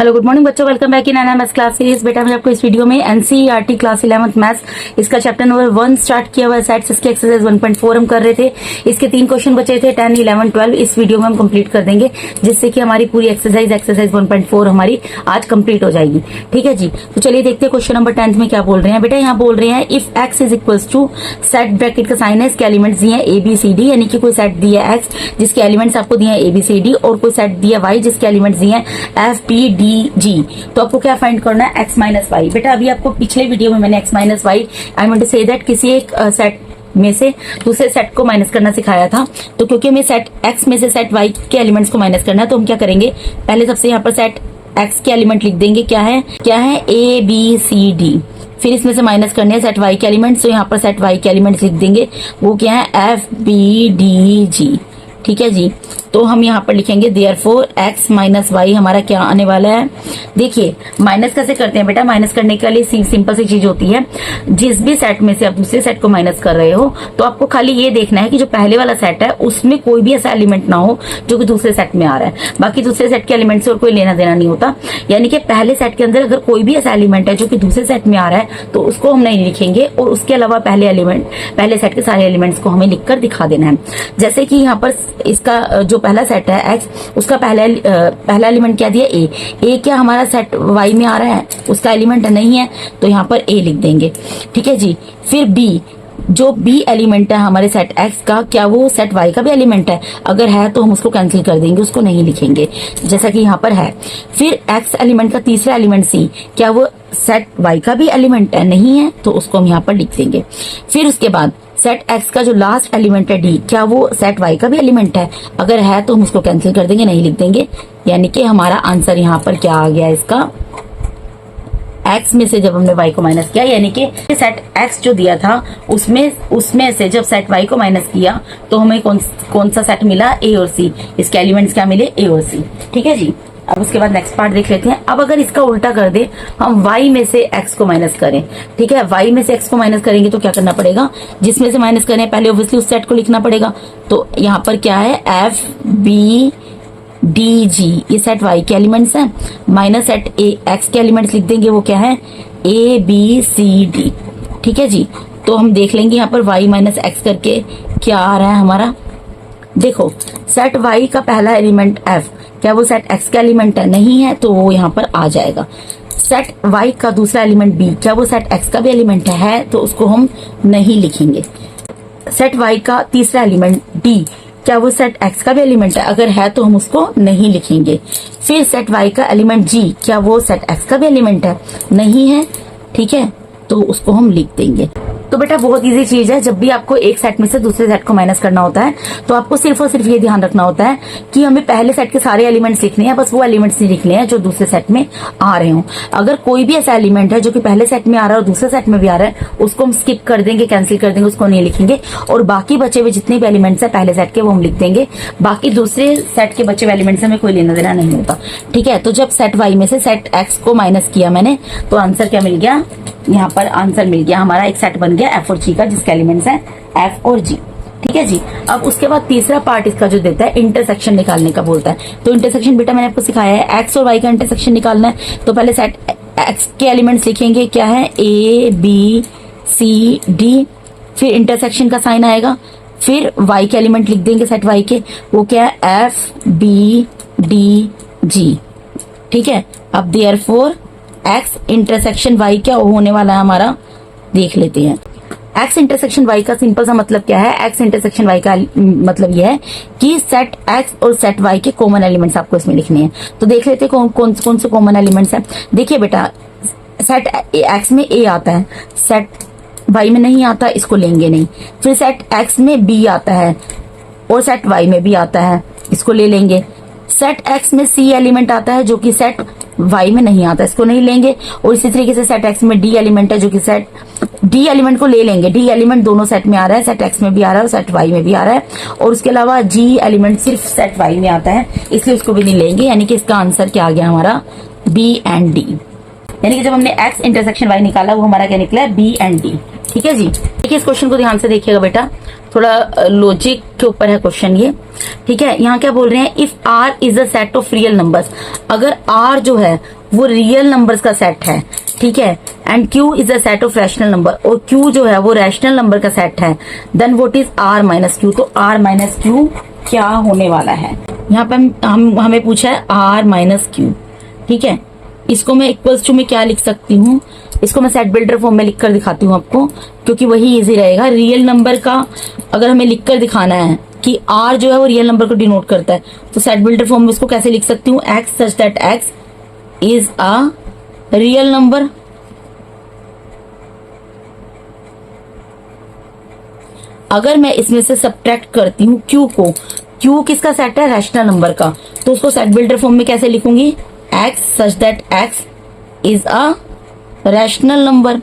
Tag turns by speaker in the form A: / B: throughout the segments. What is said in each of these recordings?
A: Hello good morning बच्चों, welcome back in NMS classes. बेटा मैं आपको इस वीडियो में एनसीईआरटी क्लास 11th मैथ्स इसका चैप्टर नंबर 1 स्टार्ट किया हुआ है। सेट्स इसके एक्सरसाइज 1.4 हम कर रहे थे। इसके 3 क्वेश्चन बचे थे 10, 11, 12। इस वीडियो में हम कंप्लीट कर देंगे जिससे कि हमारी पूरी एक्सरसाइज 1.4 हमारी आज कंप्लीट हो जाएगी। ठीक है जी, तो चलिए देखते हैं क्वेश्चन नंबर 10 में क्या बोल रहे हैं। बेटा यहाँ बोल रहे हैं if x is equals to, set bracket का साइन है, इसके एलिमेंट्स दिए हैं ABCD, यानी कि कोई सेट दिया है एक्स जिसके एलिमेंट्स आपको दिए हैं ABCD, और कोई सेट दिया वाई जिसके एलिमेंट्स दिए हैं FPDG। तो आपको क्या फाइंड करना है, x माइनस वाई। बेटा अभी आपको पिछले वीडियो में मैंने x minus y, I want to say that, किसी एक सेट में से दूसरे सेट को माइनस करना सिखाया था। तो क्योंकि हमें सेट x में से सेट y के एलिमेंट्स को माइनस करना है, तो हम क्या करेंगे, पहले सबसे यहाँ पर सेट x के एलिमेंट लिख देंगे। क्या है ABCD। फिर इसमें से माइनस करने हैं सेट y के एलिमेंट्स, तो यहाँ पर सेट y के एलिमेंट्स लिख देंगे, वो क्या है FBDG। ठीक है जी, तो हम यहाँ पर लिखेंगे देयरफॉर x माइनस वाई हमारा क्या आने वाला है। देखिए माइनस कैसे करते हैं बेटा, माइनस करने के लिए सिंपल सी चीज होती है, जिस भी सेट में से आप दूसरे सेट को माइनस कर रहे हो तो आपको खाली ये देखना है कि जो पहले वाला सेट है उसमें कोई भी ऐसा एलिमेंट ना हो जो कि दूसरे सेट में आ रहा है। बाकी दूसरे सेट के एलिमेंट से और कोई लेना देना नहीं होता। यानी कि पहले सेट के अंदर अगर कोई भी ऐसा एलिमेंट है जो कि दूसरे सेट में आ रहा है तो उसको हम नहीं लिखेंगे, और उसके अलावा पहले सेट के सारे एलिमेंट्स को हमें लिखकर दिखा देना है। जैसे कि यहाँ पर इसका जो पहला सेट है x, उसका पहला एलिमेंट क्या दिया a क्या हमारा सेट y में आ रहा है, उसका एलिमेंट नहीं है, तो यहाँ पर a लिख देंगे। ठीक है जी, फिर b, जो b एलिमेंट है हमारे सेट x का, क्या वो सेट y का भी एलिमेंट है? अगर है तो हम उसको कैंसिल कर देंगे, उसको नहीं लिखेंगे जैसा कि यहाँ पर है। फिर x एलिमेंट का तीसरा एलिमेंट c, क्या वो सेट y का भी एलिमेंट है? नहीं है, तो उसको हम यहाँ पर लिख देंगे। फिर उसके बाद सेट x का जो लास्ट एलिमेंट है d, क्या वो सेट y का भी एलिमेंट है? अगर है तो हम उसको कैंसिल कर देंगे, नहीं लिख देंगे। यानी कि हमारा आंसर यहाँ पर क्या आ गया इसका, x में से जब हमने y को माइनस किया, यानी कि सेट x जो दिया था उसमें से जब सेट y को माइनस किया तो हमें कौन सा सेट मिला, a और c। इसके एलिमेंट्स क्या मिले, a और c। ठीक है जी, अब उसके बाद नेक्स्ट पार्ट देख लेते हैं। अब अगर इसका उल्टा कर दे, हम y में से x को माइनस करें। ठीक है, y में से x को माइनस करेंगे तो क्या करना पड़ेगा, जिसमें से माइनस करें पहले ऑब्वियसली उस सेट को लिखना पड़ेगा। तो यहाँ पर क्या है FBDG, ये सेट y के एलिमेंट्स हैं, माइनस सेट x के एलिमेंट्स लिख देंगे, वो क्या है ABCD। ठीक है जी, तो हम देख लेंगे यहाँ पर y माइनस x करके क्या आ रहा है हमारा। देखो सेट y का पहला एलिमेंट f, क्या वो सेट x का एलिमेंट है? नहीं है, तो वो यहाँ पर आ जाएगा। सेट y का दूसरा एलिमेंट b, क्या वो सेट x का भी एलिमेंट है? तो उसको हम नहीं लिखेंगे। सेट y का तीसरा एलिमेंट d, क्या वो सेट x का भी एलिमेंट है? अगर है तो हम उसको नहीं लिखेंगे। फिर सेट y का एलिमेंट g, क्या वो सेट x का भी एलिमेंट है? नहीं है, ठीक है, तो उसको हम लिख देंगे। तो बेटा बहुत इजी चीज है, जब भी आपको एक सेट में से दूसरे सेट को माइनस करना होता है तो आपको सिर्फ और सिर्फ ये ध्यान रखना होता है कि हमें पहले सेट के सारे एलिमेंट्स लिखने हैं, बस वो एलिमेंट्स नहीं लिखने हैं जो दूसरे सेट में आ रहे हों। अगर कोई भी ऐसा एलिमेंट है जो कि पहले सेट में आ रहा है और दूसरे सेट में भी आ रहा है, उसको हम स्किप कर देंगे, कैंसिल कर देंगे, उसको नहीं लिखेंगे। और बाकी बचे हुए जितने भी एलिमेंट्स है पहले सेट के वो हम लिख देंगे। बाकी दूसरे सेट के बचे हुए एलिमेंट्स हमें कोई लेना देना नहीं होता। ठीक है, तो जब सेट y में से सेट x को माइनस किया मैंने, तो आंसर क्या मिल गया, यहाँ पर आंसर मिल गया हमारा, एक सेट बन गया f और g का जिसके एलिमेंट्स हैं f और g। ठीक है जी, अब उसके बाद तीसरा पार्ट इसका जो देता है इंटरसेक्शन निकालने का बोलता है। तो इंटरसेक्शन बेटा मैंने आपको सिखाया है, x और y का इंटरसेक्शन निकालना है। तो पहले सेट x के एलिमेंट्स लिखेंगे, क्या है ABCD, फिर इंटरसेक्शन का साइन आएगा, फिर y के एलिमेंट लिख देंगे सेट y के, वो क्या है FBDG। ठीक है, अब देयरफॉर x इंटरसेक्शन y क्या होने वाला है हमारा, देख लेते हैं। x इंटरसेक्शन y का सिंपल सा मतलब क्या है, x इंटरसेक्शन y का मतलब यह है कि सेट x और सेट y के कॉमन एलिमेंट्स आपको इसमें लिखने हैं। तो देख लेते हैं कौन से कॉमन एलिमेंट्स हैं। देखिए बेटा सेट x में a आता है, सेट y में नहीं आता, इसको लेंगे नहीं। फिर सेट x में b आता है और सेट y में भी आता है, इसको ले लेंगे। सेट x में c एलिमेंट आता है जो कि सेट y में नहीं आता, इसको नहीं लेंगे। और इसी तरीके से सेट x में d एलिमेंट है जो कि सेट d एलिमेंट को ले लेंगे। d एलिमेंट दोनों सेट में आ रहा है, सेट x में भी आ रहा है और सेट y में भी आ रहा है। और उसके अलावा g एलिमेंट सिर्फ सेट y में आता है, इसलिए उसको भी नहीं लेंगे। यानी कि इसका आंसर क्या आ गया हमारा, b एंड d। यानी कि जब हमने x इंटरसेक्शन y निकाला वो हमारा क्या निकला, b एंड d। ठीक है जी, देखिए इस क्वेश्चन को ध्यान से देखिएगा बेटा। थोड़ा लॉजिक के ऊपर है क्वेश्चन ये, ठीक है। यहाँ क्या बोल रहे हैं, if R is a set of real numbers, अगर आर जो है वो रियल नंबर्स का सेट है, ठीक है, and Q is a set of rational number, और क्यू जो है वो रैशनल नंबर का सेट है, then what is R minus Q. तो आर माइनस क्यू क्या होने वाला है, यहाँ पे हमें पूछा है आर माइनस क्यू, ठीक है। इसको मैं इक्वल्स टू में क्या लिख सकती हूँ, इसको मैं सेट बिल्डर फॉर्म में लिखकर दिखाती हूँ आपको, क्योंकि वही इजी रहेगा। रियल नंबर का अगर हमें लिखकर दिखाना है कि आर जो है वो रियल नंबर को डिनोट करता है, तो सेट बिल्डर फॉर्म में इसको कैसे लिख सकती हूँ, x such that x is a real number. अगर मैं इसमें से सब्ट्रैक्ट करती हूँ क्यू को, क्यू किसका सेट है, रैशनल नंबर का, तो उसको सेट बिल्डर फॉर्म में कैसे लिखूंगी, x such that x is a rational number.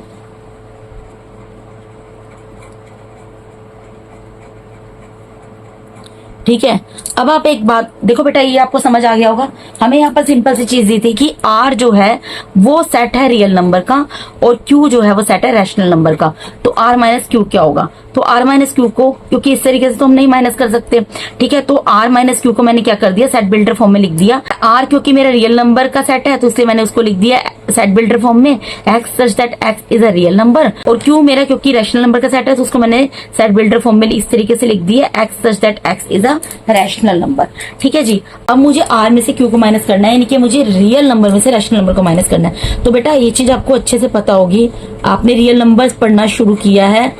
A: ठीक है। अब आप एक बात देखो बेटा, ये आपको समझ आ गया होगा, हमें यहाँ पर सिंपल सी चीज दी थी कि आर जो है वो सेट है रियल नंबर का और क्यू जो है वो सेट है रैशनल नंबर का। तो आर माइनस क्यू क्या होगा, तो आर माइनस क्यू को, क्योंकि इस तरीके से तो हम नहीं माइनस कर सकते, ठीक है, तो आर माइनस क्यू को मैंने क्या कर दिया, सेट बिल्डर फॉर्म में लिख दिया। आर क्योंकि मेरा रियल नंबर का सेट है तो इसलिए मैंने उसको लिख दिया सेट बिल्डर फॉर्म में, x such that x is a real number, और क्यू मेरा क्योंकि रैशनल नंबर का सेट है तो उसको मैंने सेट बिल्डर फॉर्म में इस तरीके से लिख दिया, x such that x is a rational number. ठीक है जी। अब मुझे आर में से क्यू को माइनस करना है, यानी कि मुझे रियल नंबर में से रैशनल नंबर को माइनस करना है। तो बेटा ये चीज आपको अच्छे से पता होगी, आपने रियल नंबर्स पढ़ना शुरू किया है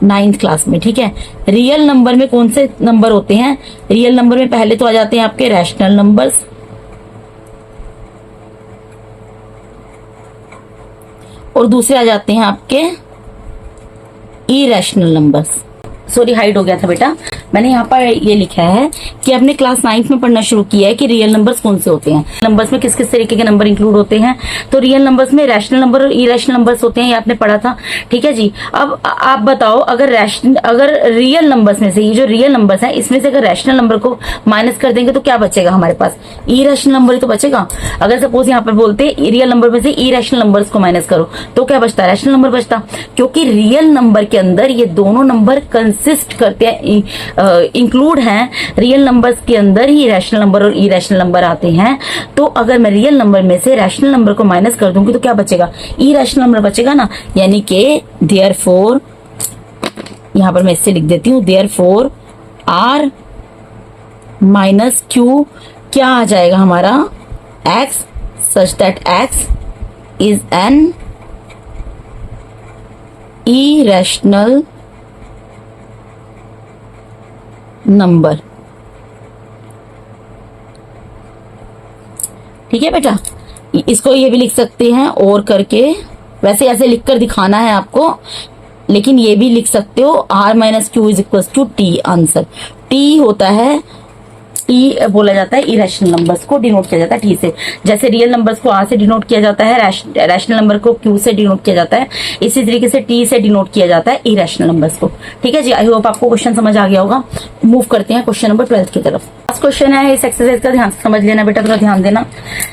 A: 9th क्लास में, ठीक है। रियल नंबर में कौन से नंबर होते हैं, रियल नंबर में पहले तो आ जाते हैं आपके रैशनल नंबर्स, और दूसरे आ जाते हैं आपके इरेशनल नंबर्स। सॉरी हाइड हो गया था बेटा, मैंने यहाँ पर ये लिखा है कि आपने क्लास 9th में पढ़ना शुरू किया है कि रियल नंबर्स कौन से होते हैं, नंबर्स में किस किस तरीके के नंबर इंक्लूड होते हैं। तो रियल नंबर्स में रैशनल नंबर और इरेशनल नंबर्स होते हैं, ये आपने पढ़ा था, ठीक है जी। अब आप बताओ, अगर रियल नंबर्स में से, ये जो रियल नंबर्स हैं इसमें से अगर रैशनल नंबर को माइनस कर देंगे तो क्या बचेगा हमारे पास, इरेशनल नंबर ही तो बचेगा। अगर सपोज यहाँ पर बोलते रियल नंबर में से इरेशनल नंबर्स को माइनस करो तो क्या बचता, रैशनल नंबर बचता, क्योंकि रियल नंबर के अंदर ये दोनों नंबर कंसिस्ट करते हैं, इंक्लूड हैं, रियल नंबर्स के अंदर ही रैशनल नंबर और इरेशनल नंबर आते हैं। तो अगर मैं रियल नंबर में से रैशनल नंबर को माइनस कर दूंगी तो क्या बचेगा, इरेशनल नंबर बचेगा ना, यानी कि देयरफॉर, यहां पर मैं इससे लिख देती हूं, देयरफॉर आर माइनस क्यू क्या आ जाएगा हमारा, x such that x is an irrational number. ठीक है बेटा, इसको ये भी लिख सकते हैं और करके, वैसे ऐसे लिखकर दिखाना है आपको, लेकिन ये भी लिख सकते हो R minus Q is equal to T. Answer T होता है, टी बोला जाता है इरेशनल नंबर्स को डिनोट किया जाता है टी से, जैसे रियल नंबर्स को आर से डिनोट किया जाता है, रैशनल नंबर को क्यू से डिनोट किया जाता है, इसी तरीके से टी से डिनोट किया जाता है इरेशनल नंबर्स को। ठीक है जी, आई होप आपको क्वेश्चन समझ आ गया होगा। मूव करते हैं क्वेश्चन नंबर 12 की तरफ। लास्ट क्वेश्चन है इस एक्सरसाइज का, ध्यान से समझ लेना बेटा, थोड़ा ध्यान देना।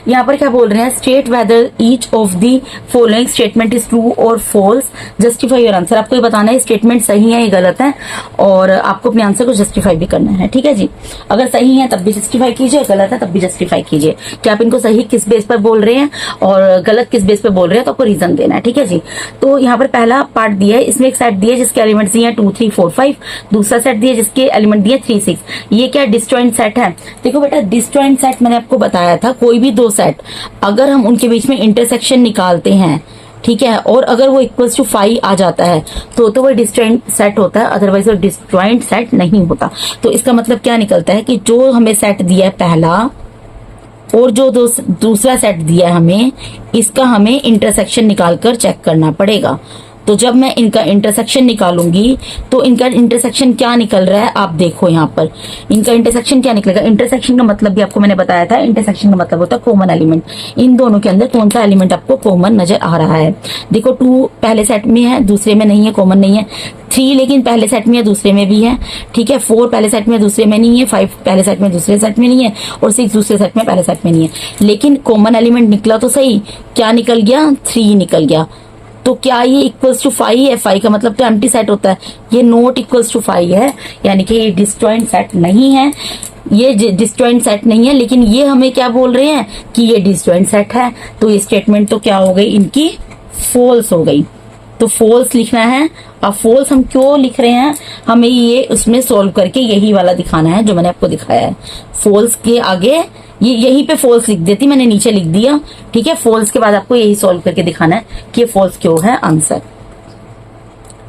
A: यहाँ पर क्या बोल रहे हैं, state whether each of the following statement is true और फॉल्स, जस्टिफाई योर आंसर। आपको ये बताना है स्टेटमेंट सही है या गलत है, और आपको अपने आंसर को जस्टिफाई भी करना है। ठीक है जी, अगर सही है तब भी जस्टिफाई कीजिए, गलत है तब भी जस्टिफाई कीजिए कि आप इनको सही किस बेस पर बोल रहे हैं और गलत किस बेस पर बोल रहे हैं, तो आपको रीजन देना है। ठीक है जी, तो यहाँ पर पहला पार्ट दिया है, इसमें एक सेट दिया है जिसके एलिमेंट्स दिए हैं 2 3 4 5, दूसरा सेट दिया जिसके एलिमेंट दिए 3 6। ये क्या डिसजॉइंट सेट है, देखो बेटा डिसजॉइंट सेट मैंने आपको बताया था, कोई भी दो सेट अगर हम उनके बीच में इंटरसेक्शन निकालते हैं, ठीक है, और अगर वो इक्वल्स टू 5 आ जाता है तो वो डिसजॉइंट सेट होता है, अदरवाइज वो डिसजॉइंट सेट नहीं होता। तो इसका मतलब क्या निकलता है कि जो हमें सेट दिया है पहला और जो दूसरा सेट दिया है हमें, इसका हमें इंटरसेक्शन निकालकर चेक करना पड़ेगा। तो जब मैं इनका इंटरसेक्शन निकालूंगी तो इनका इंटरसेक्शन क्या निकल रहा है, आप देखो यहाँ पर इनका इंटरसेक्शन क्या निकलेगा। इंटरसेक्शन का मतलब भी आपको मैंने बताया था, इंटरसेक्शन का मतलब होता है कॉमन एलिमेंट। इन दोनों के अंदर कौन सा एलिमेंट आपको कॉमन नजर आ रहा है, देखो 2 पहले सेट में है दूसरे में नहीं है, कॉमन नहीं है। 3 लेकिन पहले सेट में है दूसरे में भी है, ठीक है। 4 पहले सेट में दूसरे में नहीं है, 5 पहले सेट में दूसरे सेट में नहीं है, और 6 दूसरे सेट में पहले सेट में नहीं है। लेकिन कॉमन एलिमेंट निकला तो सही, क्या निकल गया, 3 निकल गया। तो क्या ये इक्वल्स टू फाइव है? फाइव का मतलब तो एम्प्टी सेट होता है, ये नॉट इक्वल्स टू फाइव है, यानी कि ये डिसजॉइंट सेट नहीं है, ये डिसजॉइंट सेट नहीं है। लेकिन ये हमें क्या बोल रहे हैं कि ये डिसजॉइंट सेट है, तो ये स्टेटमेंट तो क्या हो गई इनकी, फॉल्स हो गई। तो फॉल्स लिखना है। अब फॉल्स हम क्यों लिख रहे हैं, हमें ये उसमें सोल्व करके यही वाला दिखाना है जो मैंने आपको दिखाया है। फॉल्स के आगे ये यहीं पे फॉल्स लिख देती, मैंने नीचे लिख दिया, ठीक है। फॉल्स के बाद आपको यही सोल्व करके दिखाना है कि फॉल्स क्यों है आंसर।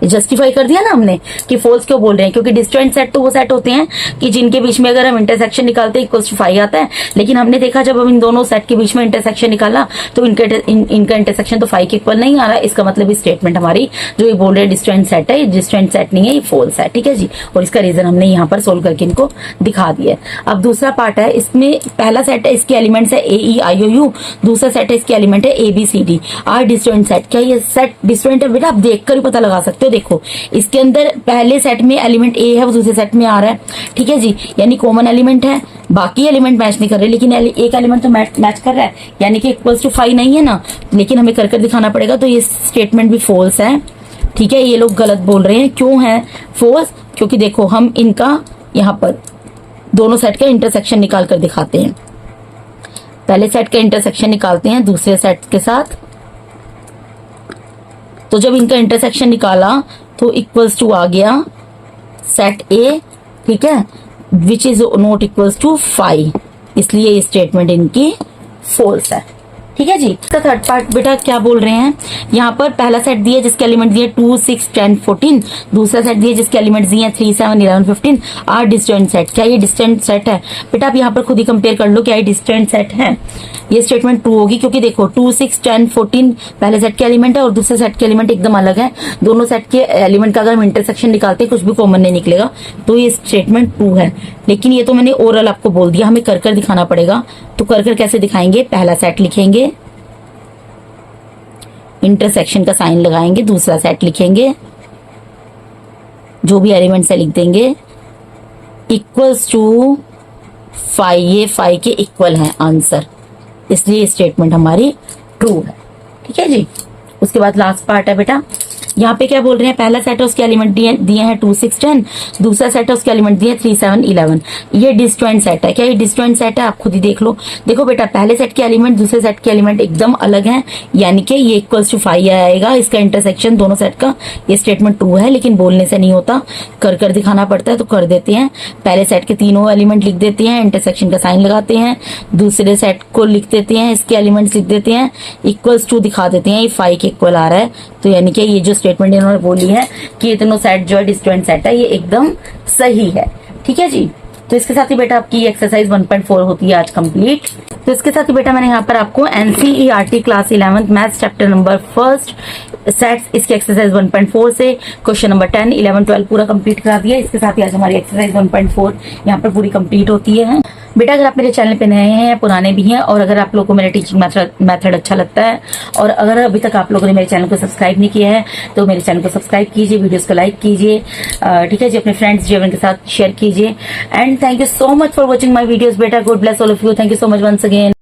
A: जस्टिफाई कर दिया ना हमने कि फॉल्स क्यों बोल रहे हैं, क्योंकि डिस्जॉइंट सेट तो वो सेट होते हैं कि जिनके बीच में अगर हम इंटरसेक्शन निकालते हैं इक्वल्स टू 5 आता है। लेकिन हमने देखा जब हम इन दोनों सेट के बीच में इंटरसेक्शन निकाला तो इनका इंटरसेक्शन तो 5 के इक्वल नहीं आ रहा। इसका मतलब स्टेटमेंट हमारी जो ये बोल रहे हैं डिस्जॉइंट सेट है, ये डिस्जॉइंट सेट नहीं है, ये फॉल्स है, ठीक है जी। और इसका रीजन हमने यहाँ पर सोल्व करके इनको दिखा दिया। अब दूसरा पार्ट है, इसमें पहला सेट है, इसके एलिमेंट्स है AEIOU, दूसरा सेट है इसके एलिमेंट है ABCD आर डिस्जॉइंट सेट। क्या ये सेट डिस्जॉइंट है बेटा? आप देखकर ही पता लगा सकते हो। देखो इसके अंदर पहले सेट में एलिमेंट A है, वो दूसरे सेट में आ रहा है, ठीक है जी, यानी कॉमन एलिमेंट है। बाकी एलिमेंट मैच नहीं कर रहे, लेकिन एक एलिमेंट तो मैच कर रहा है, यानी कि इक्वल्स टू 5 नहीं है ना, लेकिन हमें कर दिखाना पड़ेगा। तो ये स्टेटमेंट भी फॉल्स है, ठीक है। ये लोग गलत बोल रहे हैं, क्यों है फॉल्स? क्योंकि देखो हम इनका यहाँ पर दोनों सेट का इंटरसेक्शन निकाल कर दिखाते हैं। पहले सेट का इंटरसेक्शन निकालते हैं दूसरे सेट के साथ, तो जब इनका इंटरसेक्शन निकाला तो इक्वल्स टू आ गया सेट A, ठीक है, which is not equals to 5, इसलिए ये स्टेटमेंट इनकी फॉल्स है, ठीक है जी। इसका थर्ड पार्ट बेटा क्या बोल रहे हैं, यहाँ पर पहला सेट दिया जिसके एलिमेंट दिए 2, 6, 10, 14, दूसरा सेट दिया जिसके एलिमेंट दिए 3, 7, 11, 15 आर डिस्जॉइंट सेट। क्या ये डिस्जॉइंट सेट है बेटा? आप यहाँ पर खुद ही कंपेयर कर लो, क्या ये डिस्जॉइंट सेट है? ये स्टेटमेंट ट्रू होगी, क्योंकि देखो 2, 6, 10, 14 पहले सेट के एलिमेंट है और दूसरे सेट के एलिमेंट एकदम अलग है। दोनों सेट के एलिमेंट का अगर हम इंटरसेक्शन निकालते हैं कुछ भी कॉमन नहीं निकलेगा, तो ये स्टेटमेंट ट्रू है। लेकिन ये तो मैंने ओरल आपको बोल दिया, हमें कर दिखाना पड़ेगा। तो कर कैसे दिखाएंगे? पहला सेट लिखेंगे, इंटरसेक्शन का साइन लगाएंगे, दूसरा सेट लिखेंगे, जो भी एलिमेंट से लिख देंगे, इक्वल्स टू 5, ये 5 के इक्वल है आंसर, इसलिए स्टेटमेंट हमारी ट्रू है, ठीक है जी। उसके बाद लास्ट पार्ट है बेटा, यहाँ पे क्या बोल रहे हैं, पहला सेट है उसके एलिमेंट दिए हैं 2, 6, 10, दूसरा सेट है उसके एलिमेंट दिए 3, 7, 11। ये डिस्जॉइंट सेट है। क्या ये डिस्जॉइंट सेट है? आप खुद ही देख लो। देखो बेटा पहले सेट के एलिमेंट दूसरे सेट के एलिमेंट एकदम अलग हैं, यानी कि ये इक्वल्स टू 5 आएगा, इसका इंटरसेक्शन दोनों सेट का। ये स्टेटमेंट ट्रू है, लेकिन बोलने से नहीं होता, कर दिखाना पड़ता है। तो कर देते हैं, पहले सेट के तीनों एलिमेंट लिख देते हैं, इंटरसेक्शन का साइन लगाते हैं, दूसरे सेट को लिख देते हैं, इसके एलिमेंट्स लिख देते हैं, इक्वल्स टू दिखा देते हैं, ये 5 के इक्वल आ रहा है। तो यानी कि ये जो स्टेटमेंट इन्होंने बोली है कि ये दोनों सेट जो है डिस्जॉइंट सेट है, ये एकदम सही है, ठीक है जी। तो इसके साथ ही बेटा आपकी एक्सरसाइज 1.4 होती है आज कंप्लीट। तो इसके साथ ही बेटा मैंने यहाँ पर आपको NCERT class 11th maths chapter number 1 sets इसकी एक्सरसाइज 1.4 से क्वेश्चन नंबर 10, 11, 12 पूरा कंप्लीट करा दिया। इसके साथ ही आज हमारी एक्सरसाइज 1.4 यहाँ पर पूरी कंप्लीट होती है। बेटा अगर आप मेरे चैनल पे नए हैं, पुराने भी हैं, और अगर आप लोगों को मेरा टीचिंग मेथड अच्छा लगता है, और अगर अभी तक आप लोगों ने मेरे चैनल को सब्सक्राइब नहीं किया है तो मेरे चैनल को सब्सक्राइब कीजिए, वीडियोस को लाइक कीजिए, ठीक है जी, अपने फ्रेंड्स जीवन के साथ शेयर कीजिए। And thank you so much for watching my videos बेटा। God bless all of you. Thank you so much once again.